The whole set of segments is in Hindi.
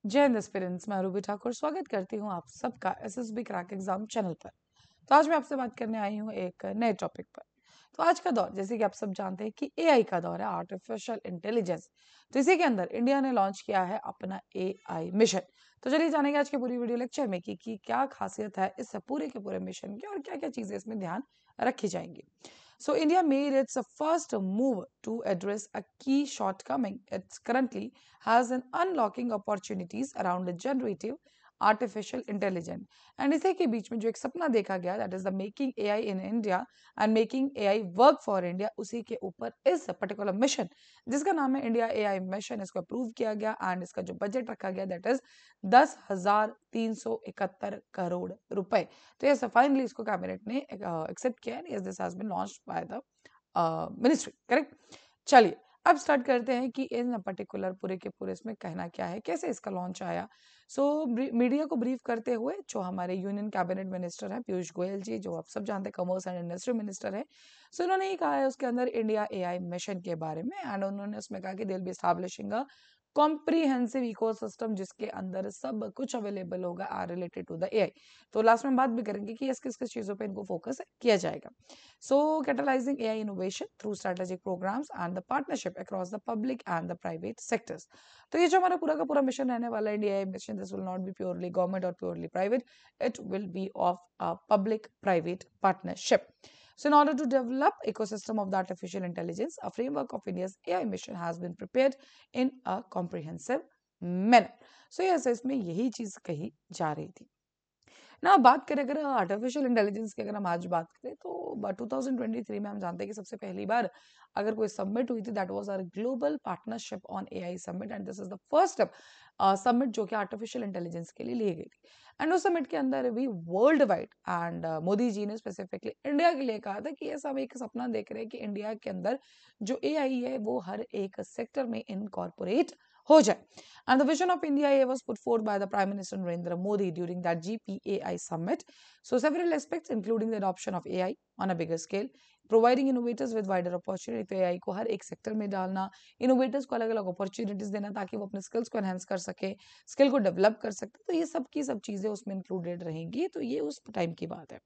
जय हिंद एस्पिरेंट्स, मैं रूबी ठाकुर स्वागत करती हूँ आप सबका एसएसबी क्रैक एग्जाम चैनल पर। तो आज मैं आपसे बात करने आई हूँ एक नए टॉपिक पर। तो आज का दौर, जैसे कि आप सब जानते हैं कि एआई का दौर है, आर्टिफिशियल इंटेलिजेंस। तो इसी के अंदर इंडिया ने लॉन्च किया है अपना एआई मिशन। तो चलिए जानेंगे आज के पूरी वीडियो लेक्चर में कि क्या खासियत है इस पूरे के पूरे मिशन की और क्या क्या चीजें इसमें ध्यान रखी जाएंगी। So India made its first move to address a key shortcoming. It currently has an unlocking opportunities around the generative artificial intelligence. And इसी के बीच में जो एक सपना देखा गया, that is the making AI in India and making AI work for India, उसी के ऊपर इस पर्टिकुलर मिशन जिसका नाम है इंडिया एआई मिशन, इसको अप्रूव किया गया एंड इसका जो बजट रखा गया दैट इज 10,371 करोड़ रुपए। तो यस फाइनली इसको कैबिनेट ने एक्सेप्ट किया है। Yes this has been launched by the ministry, correct. चलिए अब स्टार्ट करते हैं कि इन पर्टिकुलर पूरे के पूरे इसमें कहना क्या है, कैसे इसका लॉन्च आया। सो मीडिया को ब्रीफ करते हुए जो हमारे यूनियन कैबिनेट मिनिस्टर हैं पीयूष गोयल जी, जो आप सब जानते हैं कॉमर्स एंड इंडस्ट्री मिनिस्टर है, सो उन्होंने ये कहा है उसके अंदर इंडिया एआई मिशन के बारे में एंड उन्होंने उसमें कहा कि they will be establishing a comprehensive ecosystem जिसके अंदर सब कुछ अवेलेबल होगा रिलेटेड टू द एआई। तो लास्ट में बात भी करेंगे कि किस किस चीजों पे इनको फोकस किया जाएगा। So catalysing AI innovation through strategic programmes and the partnership across the public and the private sectors. तो ये जो हमारा पूरा का पूरा मिशन रहने वाला है India AI mission, this will not be purely government और purely private, it will be of public private partnership. So in order to develop ecosystem of the artificial intelligence, a framework of India's AI mission has been prepared in a comprehensive manner. So yes, इसमें यही चीज कही जा रही थी ना। बात करें अगर आर्टिफिशियल इंटेलिजेंस की, अगर हम आज बात करें तो 2023 में हम जानते हैं कि सबसे पहली बार अगर कोई सबमिट हुई थी that was our global partnership on AI summit and this is the first summit जो कि आर्टिफिशियल इंटेलिजेंस के लिए ली गई थी। एंड उस समिट के अंदर भी world wide and Modi ji ने स्पेसिफिकली इंडिया के लिए कहा था कि ये सब एक सपना देख रहे हैं कि इंडिया के अंदर जो एआई है वो हर एक सेक्टर में इनकॉर्पोरेट हो जाए। And the vision of India was put forth by the Prime Minister Narendra Modi during that GPAI summit. So several aspects including the adoption of AI on a bigger scale, providing innovators with wider opportunity, तो AI को हर एक सेक्टर में डालना, इनोवेटर्स को अलग अलग अपॉर्चुनिटीज देना ताकि वो अपने स्किल्स को एनहेंस कर सके, स्किल को डेवलप कर सकते। तो ये सब की सब चीजें उसमें इंक्लूडेड रहेंगी। तो ये उस टाइम की बात है।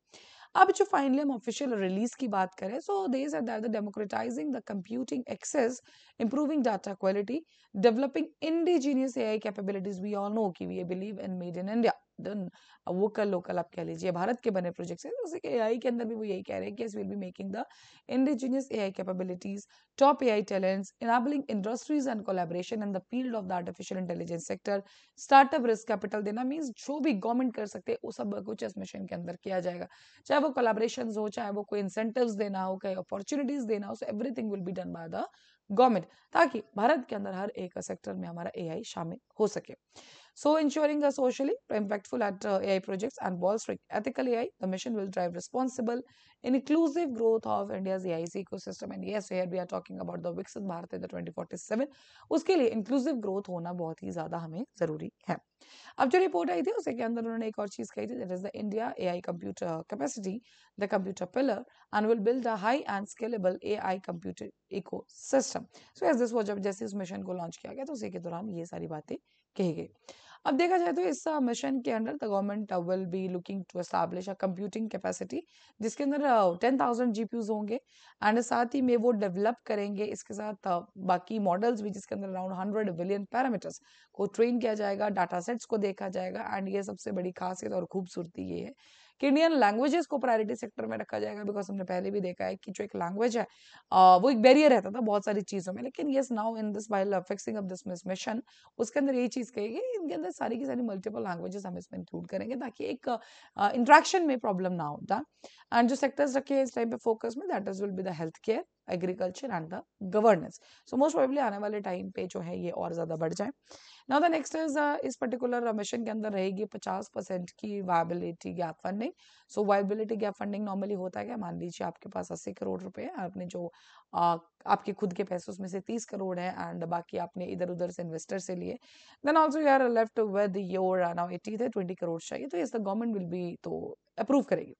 अब जो फाइनली हम ऑफिशियल रिलीज की बात करें, so they said that the democratising the computing access, improving data quality, developing indigenous AI capabilities. We all know कि we believe in made in India, then vocal local आप कह लीजिए, भारत के बने प्रोजेक्ट्स हैं। उसी के एआई के अंदर भी वो यही कह रहे हैं कि yes, we'll be making the indigenous AI capabilities, top AI talents, enabling industries and collaboration in the field of the artificial intelligence sector, startup risk capital देना मीन्स जो भी गवर्नमेंट कर सकते हैं वो सब कुछ इस मिशन के अंदर किया जाएगा, चाहे वो कोलैबोरेशंस हो, चाहे वो कोई इंसेंटिव्स देना हो, कहीं अपॉर्चुनिटीज देना हो, so everything will be done by the government ताकि भारत के अंदर हर एक सेक्टर में हमारा एआई शामिल हो सके। So ensuring a socially impactful at AI projects and bolstering ethical AI, the mission will drive responsible, inclusive growth of India's AI ecosystem. And yes, here we are talking about the Viksit Bharat in the 2047. उसके लिए inclusive growth होना बहुत ही ज्यादा हमें जरूरी है। अब जो रिपोर्ट आई थी उसी के अंदर उन्होंने एक और चीज कही थी, that is the India AI computer capacity, the computer pillar and will build a high end scalable AI computer ecosystem. So as this was जब जैसे इस मिशन को लॉन्च किया गया तो उसी के दौरान ये सारी बातें कही गई। अब देखा जाए तो इस मिशन के अंदर the government will be looking to establish a computing capacity जिसके अंदर 10,000 जीपीयूज होंगे एंड साथ ही में वो डेवलप करेंगे इसके साथ बाकी मॉडल्स भी जिसके अंदर अराउंड 100 बिलियन पैरामीटर्स को ट्रेन किया जाएगा, डाटा सेट्स को देखा जाएगा एंड ये सबसे बड़ी खासियत और खूबसूरती ये है कि इंडियन लैंग्वेजेस को प्रायोरिटी सेक्टर में रखा जाएगा। बिकॉज हमने पहले भी देखा है कि जो एक लैंग्वेज है वो एक बैरियर रहता था बहुत सारी चीजों में, लेकिन yes now in this while fixing up this mission उसके अंदर यही चीज कही गई, इनके अंदर सारी की सारी मल्टीपल लैंग्वेजेस हम इसमें इंक्लूड करेंगे ताकि एक इंट्रैक्शन में प्रॉब्लम ना होता। एंड जो सेक्टर्स रखे हैं इस टाइम पे फोकस में that is will be the health care, agriculture and the governance. So most probably आने वाले टाइम पे जो है ये और ज्यादा बढ़ जाए। नाउ द नेक्स्ट इज इस पर्टिकुलर मिशन के अंदर रहेगी 50% की वायबिलिटी गैप फंडिंग। सो वायबिलिटी गैप फंडिंग नॉर्मली होता है क्या, मान लीजिए आपके पास 80 करोड़ रुपए है, आपने जो आपके खुद के पैसे उसमें से 30 करोड़ है एंड बाकी आपने इधर उधर से इन्वेस्टर से लिए, then also you are left with your now 80 थे 20 करोड़ चाहिए, तो इस द गवर्नमेंट विल बी तो अप्रूव करेगी।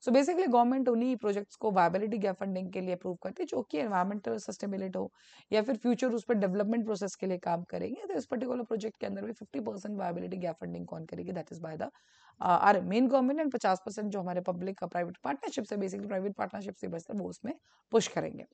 सो बेसिकली गवर्नमेंट उन्हीं प्रोजेक्ट्स को वायबिलिटी गैप फंडिंग के लिए अप्रूव करती है जो कि एनवायरमेंटल सस्टेनेबिलिटी हो या फिर फ्यूचर उस पर डेवलपमेंट प्रोसेस के लिए काम करेंगे। तो इस पर्टिकुलर प्रोजेक्ट के अंदर भी 50% वायबिलिटी गैप फंडिंग कौन करेगी, that is by the are main government, and 50% जो हमारे पब्लिक का प्राइवेट पार्टनरशिप है, बेसिकली प्राइवेट पार्टनरशिप से बचता है, वो उसमें पुश करेंगे।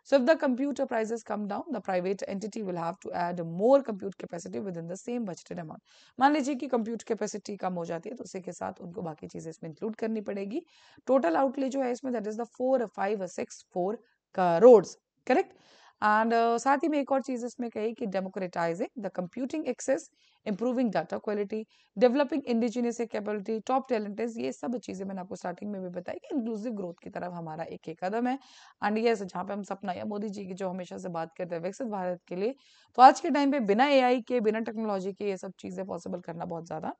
So if the computer prices come down, the private entity will have to add more compute capacity within the same budgeted amount. मान लीजिए कि compute capacity कम हो जाती है तो उसी के साथ उनको बाकी चीजें इसमें इंक्लूड करनी पड़ेगी। टोटल आउटले जो है इसमें that is the 4,564 crores, correct. And साथ ही में एक और चीज इसमें कही कि democratising the computing access, improving data quality, developing indigenous capability, top talents, ये सब चीजें मैंने आपको स्टार्टिंग में भी बताई कि इंक्लूसिव ग्रोथ की तरफ हमारा एक एक कदम है। एंड यस, जहाँ पे हम सपना या मोदी जी की जो हमेशा से बात करते हैं विकसित भारत के लिए, तो आज के टाइम पे बिना एआई के, बिना टेक्नोलॉजी के ये सब चीजें पॉसिबल करना बहुत ज्यादा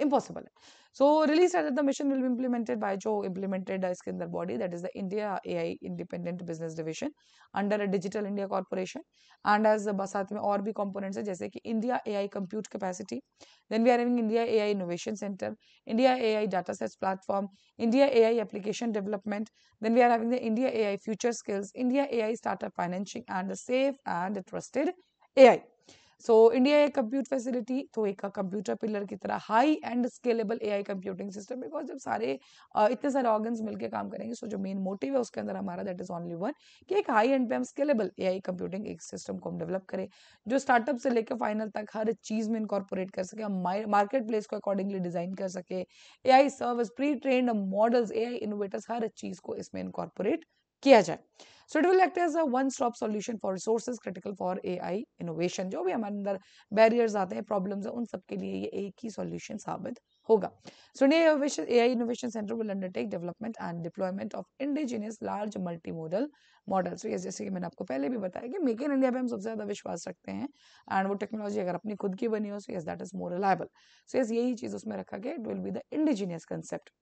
इम्पॉसिबल है। So release the mission will be implemented by जो इम्प्लीमेंटेड इसके अंदर body, that is the India AI independent business division under a digital India corporation. And as साथ में और भी कंपोनेंट्स है जैसे कि India AI compute capacity, then we are having India AI innovation centre, India AI data sets platform, India AI application development, then we are having the India AI future skills, India AI startup financing and the safe and trusted AI. So India एक कंप्यूट फैसिलिटी, तो एक कंप्यूटर पिलर की तरह high end scalable AI computing system, because जब सारे इतने सारे ऑर्गन्स मिलकर काम करेंगे, सो जो मेन मोटिव है उसके अंदर हमारा दैट इज ओनली वन कि एक हाई एंड पे हम स्केलेबल एआई कंप्यूटिंग एक सिस्टम को हम डेवलप करें जो स्टार्टअप से लेकर फाइनल तक हर चीज में इनकॉर्पोरेट कर सके, हम मार्केट प्लेस को अकॉर्डिंगली डिजाइन कर सके, AI service, pre trained models, AI innovators, हर चीज को इसमें इनकॉर्पोरेट किया जाए। So it will act as a one-stop solution for resources critical for AI innovation. जो भी हमारे अंदर barriers आते हैं, problems हैं, उन सब के लिए ये एक ही solution साबित होगा। So AI Innovation Center will undertake development and deployment of indigenous large multimodal models. So yes, जैसे कि मैंने आपको पहले भी बताया कि मेक इन इंडिया पे हम सबसे ज्यादा विश्वास रखते हैं, एंड वो टेक्नोलॉजी अगर अपनी खुद की बनी हो, so yes, that is more reliable. So yes, यही चीज उसमें रखा गया, it will be the indigenous concept.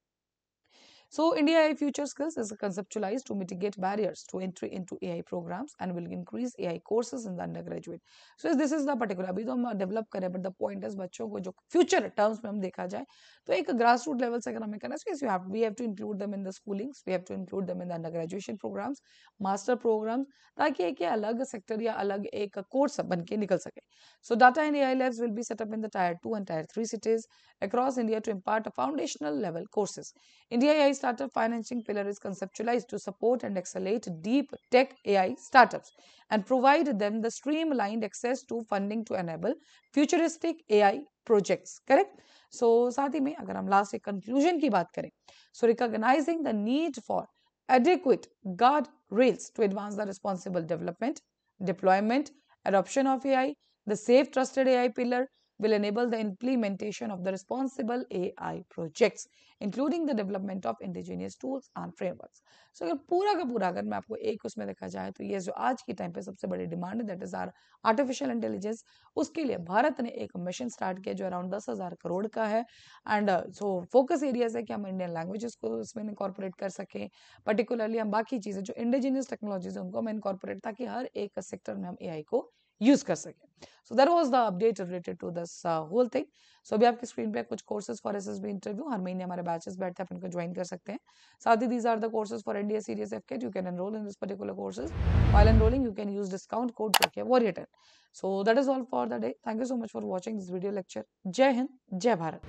So India AI Future Skills is conceptualized to mitigate barriers to entry into AI programs and will increase AI courses in the undergraduate. So this is the particular, अभी तो हम डेवलप करें, but the point is बच्चों को जो फ्यूचर टर्म्स में हम देखा जाए तो एक ग्रास रूट लेवल से अगर हमें करना है, we have to include them in the schoolings, we have to include them in the undergraduation programs, master programs, ताकि एक अलग सेक्टर या अलग एक कोर्स बन के निकल सके. So data and AI labs will be set up in the tier 2 and tier 3 cities across India to impart a foundational level courses. India AI Startup Financing Pillar is conceptualized to support and accelerate deep tech AI startups and provide them the streamlined access to funding to enable futuristic AI projects. Correct? So साथ ही में अगर हम लास्ट एक कंक्लूजन की बात करें, so recognizing the need for adequate guard rails to advance the responsible development, deployment, adoption of AI, the safe trusted AI pillar will enable the implementation of the responsible AI projects, including the development of indigenous tools and frameworks. So अगर पूरा का पूरा अगर मैं आपको एक उसमें देखा जाए तो ये जो आज की टाइम पे सबसे बड़ी डिमांड है, that is are artificial intelligence, उसके लिए भारत ने एक मिशन स्टार्ट किया जो अराउंड 10,000 करोड़ का है, एंड सो फोकस एरियाज है कि हम इंडियन लैंग्वेजेस को इसमें इनकॉर्पोरेट कर सकें, पर्टिकुलरली हम बाकी चीजें जो इंडिजिनियस टेक्नोलॉजीज है उनको हम इनकॉर्पोरेट, ताकि हर एक सेक्टर में हम एआई को यूज कर सकें. So that was the update related to this whole thing. So अभी आपकी स्क्रीन पे कुछ कोर्सेज फॉर एसएसबी इंटरव्यू, हर महीने हमारे बैचेस बैठते हैं, आप इनको ज्वाइन कर सकते हैं. साथ ही these are the courses for NDA Serious FCAT. You can enroll in this particular courses. While enrolling, you can use discount code Warrior 10. So that is all for the day. Thank you so much for watching this video lecture. जय हिंद, जय भारत.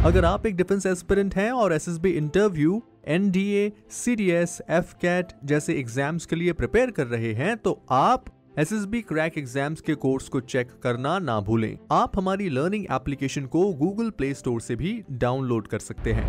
अगर आप एक डिफेंस एस्पिरेंट हैं और SSB interview, NDA, CDS, AFCAT जैसे एग्जाम्स के लिए प्रिपेयर कर रहे हैं तो आप एसएसबी क्रैक एग्जाम्स के कोर्स को चेक करना ना भूलें. आप हमारी लर्निंग एप्लीकेशन को गूगल प्ले स्टोर से भी डाउनलोड कर सकते हैं.